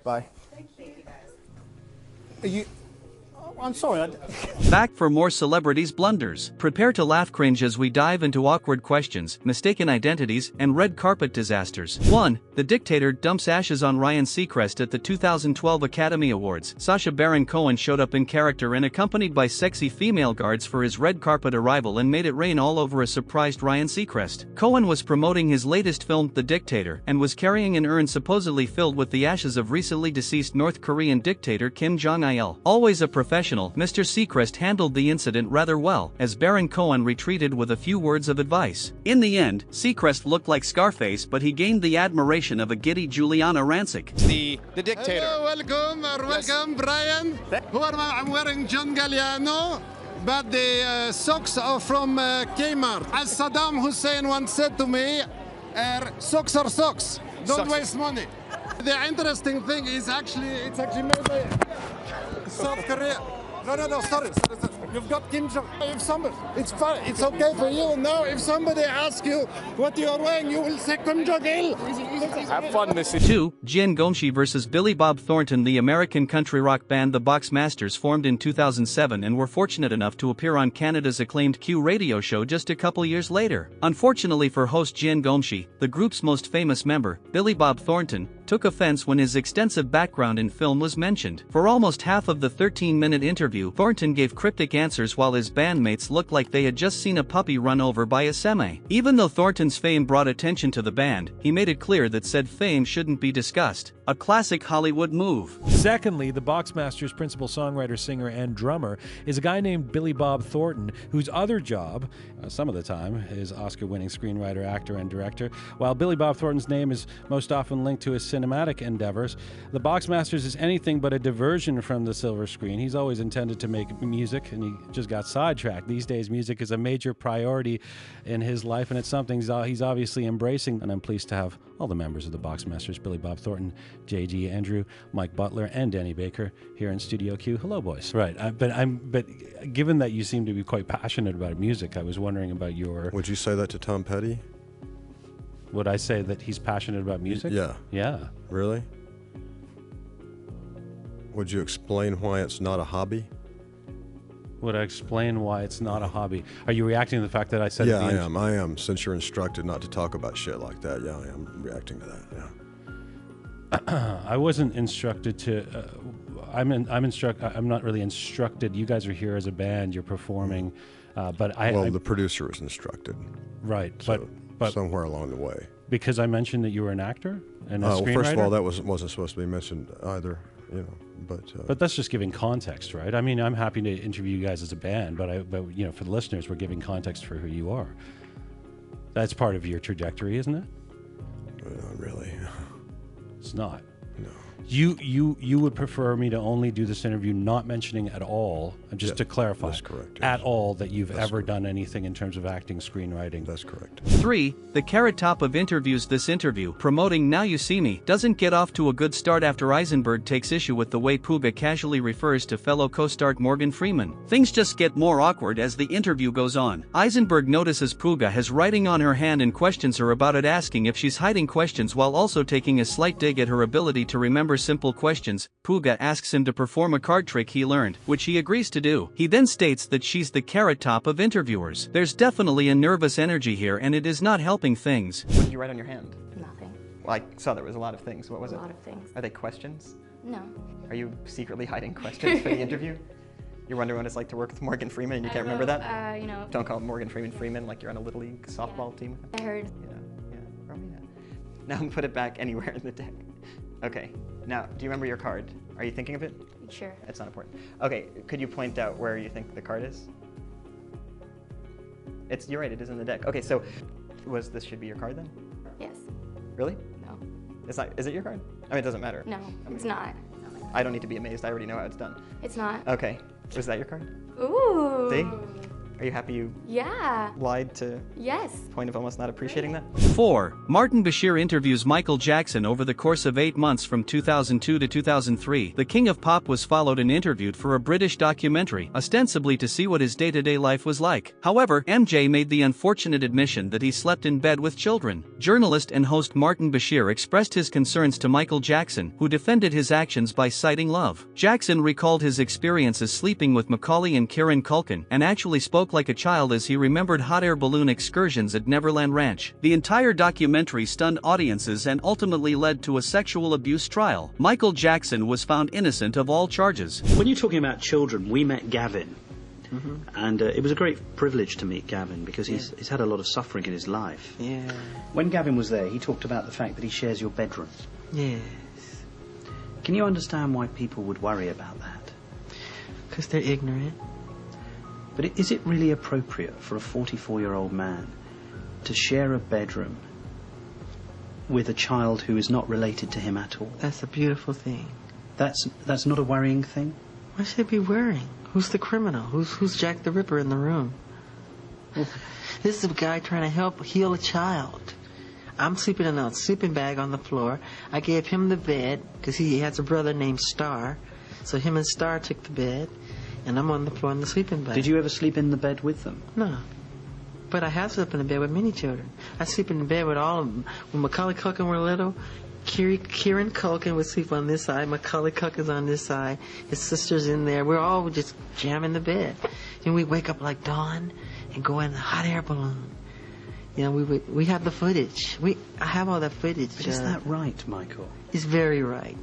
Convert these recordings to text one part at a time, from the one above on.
Bye. Thank you guys. I'm sorry. Back for more celebrities' blunders. Prepare to laugh cringe as we dive into awkward questions, mistaken identities, and red carpet disasters. 1. The dictator dumps ashes on Ryan Seacrest at the 2012 Academy Awards. Sacha Baron Cohen showed up in character and accompanied by sexy female guards for his red carpet arrival and made it rain all over a surprised Ryan Seacrest. Cohen was promoting his latest film, The Dictator, and was carrying an urn supposedly filled with the ashes of recently deceased North Korean dictator Kim Jong-il. Always a professional, Mr. Seacrest handled the incident rather well, as Baron Cohen retreated with a few words of advice. In the end, Seacrest looked like Scarface, but he gained the admiration of a giddy Juliana Rancic. The dictator. Hello, welcome, Brian. Who am I? I'm wearing John Galliano, but the socks are from Kmart. As Saddam Hussein once said to me, socks are socks. Don't waste money. The interesting thing is it's actually made by South Korea. No, sorry. You've got Kim Jong. If somebody, it's fine. It's okay for you. Now, if somebody asks you what you're wearing, you will say Kim Jong-il. Have fun this 2. Gian Gomshi vs. Billy Bob Thornton. The American country rock band The Boxmasters formed in 2007 and were fortunate enough to appear on Canada's acclaimed Q radio show just a couple years later. Unfortunately for host Gian Gomshi, the group's most famous member, Billy Bob Thornton, took offense when his extensive background in film was mentioned. For almost half of the 13-minute interview, Thornton gave cryptic answers while his bandmates looked like they had just seen a puppy run over by a semi. Even though Thornton's fame brought attention to the band, he made it clear that said fame shouldn't be discussed. A classic Hollywood move. Secondly, the Boxmasters' principal songwriter, singer, and drummer is a guy named Billy Bob Thornton, whose other job, some of the time, is Oscar-winning screenwriter, actor, and director. While Billy Bob Thornton's name is most often linked to his cinematic endeavors, the Boxmasters is anything but a diversion from the silver screen. He's always intended to make music, and he just got sidetracked. These days, music is a major priority in his life, and it's something he's obviously embracing. And I'm pleased to have all the members of the Boxmasters, Billy Bob Thornton, JG Andrew, Mike Butler, and Danny Baker here in Studio Q. Hello, boys. Right, but given that you seem to be quite passionate about music, I was wondering about your... Would you say that to Tom Petty? Would I say that he's passionate about music? Yeah. Yeah. Really? Would you explain why it's not a hobby? Would I explain why it's not a hobby? Are you reacting to the fact that I said... Yeah, I am. Since you're instructed not to talk about shit like that, yeah, I am reacting to that, yeah. I wasn't instructed to... I'm not really instructed. You guys are here as a band. You're performing, but the producer was instructed. Right, so, but somewhere along the way. Because I mentioned that you were an actor and a screenwriter? Well, first of all, that wasn't supposed to be mentioned either, But that's just giving context, right? I mean, I'm happy to interview you guys as a band, but for the listeners, we're giving context for who you are. That's part of your trajectory, isn't it? Not really. It's not. No. You would prefer me to only do this interview not mentioning at all, just to clarify, that's correct, yes. At all that you've ever done anything in terms of acting, screenwriting. That's correct. 3. The carrot top of interviews. This interview, promoting Now You See Me, doesn't get off to a good start after Eisenberg takes issue with the way Pooga casually refers to fellow co-star Morgan Freeman. Things just get more awkward as the interview goes on. Eisenberg notices Pooga has writing on her hand and questions her about it, asking if she's hiding questions while also taking a slight dig at her ability to remember simple questions. Pooga asks him to perform a card trick he learned, which he agrees to do. He then states that she's the carrot top of interviewers. There's definitely a nervous energy here, and it is not helping things. What did you write on your hand? Nothing. Well, I saw there was a lot of things. What was it? A lot of things. Are they questions? No. Are you secretly hiding questions for the interview? You're wondering what it's like to work with Morgan Freeman and you can't remember that? Don't call Morgan Freeman like you're on a Little League softball team. I heard. Yeah, Romina. Now put it back anywhere in the deck. Okay, now, do you remember your card? Are you thinking of it? Sure. It's not important. Okay, could you point out where you think the card is? You're right, it is in the deck. Okay, so this should be your card then? Yes. Really? No. It's not, is it your card? I mean, it doesn't matter. No, it's not. I don't need to be amazed, I already know how it's done. It's not. Okay, was that your card? Ooh. See? Are you happy you Yeah. lied to Yes. the point of almost not appreciating that? 4. Martin Bashir interviews Michael Jackson over the course of 8 months from 2002 to 2003. The King of Pop was followed and interviewed for a British documentary, ostensibly to see what his day-to-day life was like. However, MJ made the unfortunate admission that he slept in bed with children. Journalist and host Martin Bashir expressed his concerns to Michael Jackson, who defended his actions by citing love. Jackson recalled his experiences sleeping with Macaulay and Kieran Culkin, and actually spoke like a child as he remembered hot air balloon excursions at Neverland Ranch. The entire documentary stunned audiences and ultimately led to a sexual abuse trial. Michael Jackson was found innocent of all charges. When you're talking about children, we met Gavin. And it was a great privilege to meet Gavin because he's had a lot of suffering in his life. Yeah. When Gavin was there, he talked about the fact that he shares your bedroom. Yes. Can you understand why people would worry about that? Because they're ignorant. But is it really appropriate for a 44-year-old man to share a bedroom with a child who is not related to him at all? That's a beautiful thing. That's not a worrying thing? Why should it be worrying? Who's the criminal? Who's Jack the Ripper in the room? This is a guy trying to heal a child. I'm sleeping in a sleeping bag on the floor. I gave him the bed because he has a brother named Star. So him and Star took the bed, and I'm on the floor in the sleeping bag. Did you ever sleep in the bed with them? No. But I have slept in the bed with many children. I sleep in the bed with all of them. When Macaulay Culkin were little, Kieran Culkin would sleep on this side, Macaulay Culkin's on this side, his sister's in there. We're all just jamming the bed. And we wake up like dawn and go in a hot air balloon. You know, we have the footage. I have all that footage. But is that right, Michael? It's very right.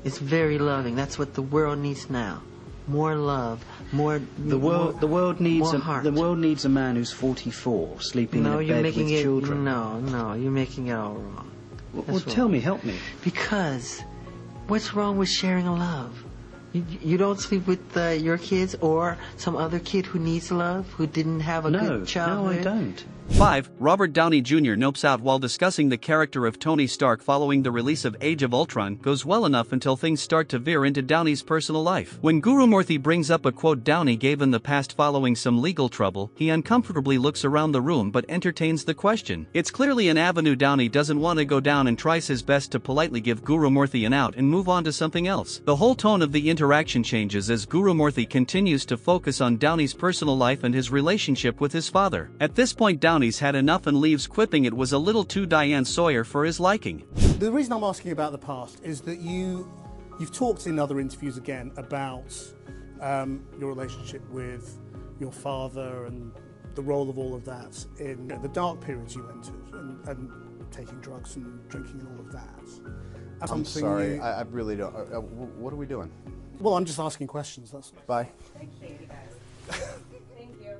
It's very loving. That's what the world needs now. More love, more. The world needs a man who's 44 sleeping in a bed with children. No, you're making it all wrong. Well, tell me, help me. Because what's wrong with sharing a love? You don't sleep with your kids or some other kid who needs love, who didn't have a good childhood? No, I don't. 5. Robert Downey Jr. nopes out while discussing the character of Tony Stark following the release of Age of Ultron goes well enough until things start to veer into Downey's personal life. When Gurumurthy brings up a quote Downey gave in the past following some legal trouble, he uncomfortably looks around the room but entertains the question. It's clearly an avenue Downey doesn't want to go down and tries his best to politely give Gurumurthy an out and move on to something else. The whole tone of the interaction changes as Gurumurthy continues to focus on Downey's personal life and his relationship with his father. At this point Downey's had enough and leaves, quipping it was a little too Diane Sawyer for his liking. The reason I'm asking about the past is that you've talked in other interviews again about your relationship with your father and the role of all of that in the dark periods you went to and taking drugs and drinking and all of that. I'm sorry, I really don't. What are we doing? Well, I'm just asking questions. That's Bye. Thank you, guys. Thank you.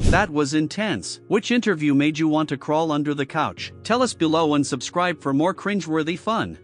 That was intense. Which interview made you want to crawl under the couch? Tell us below and subscribe for more cringeworthy fun.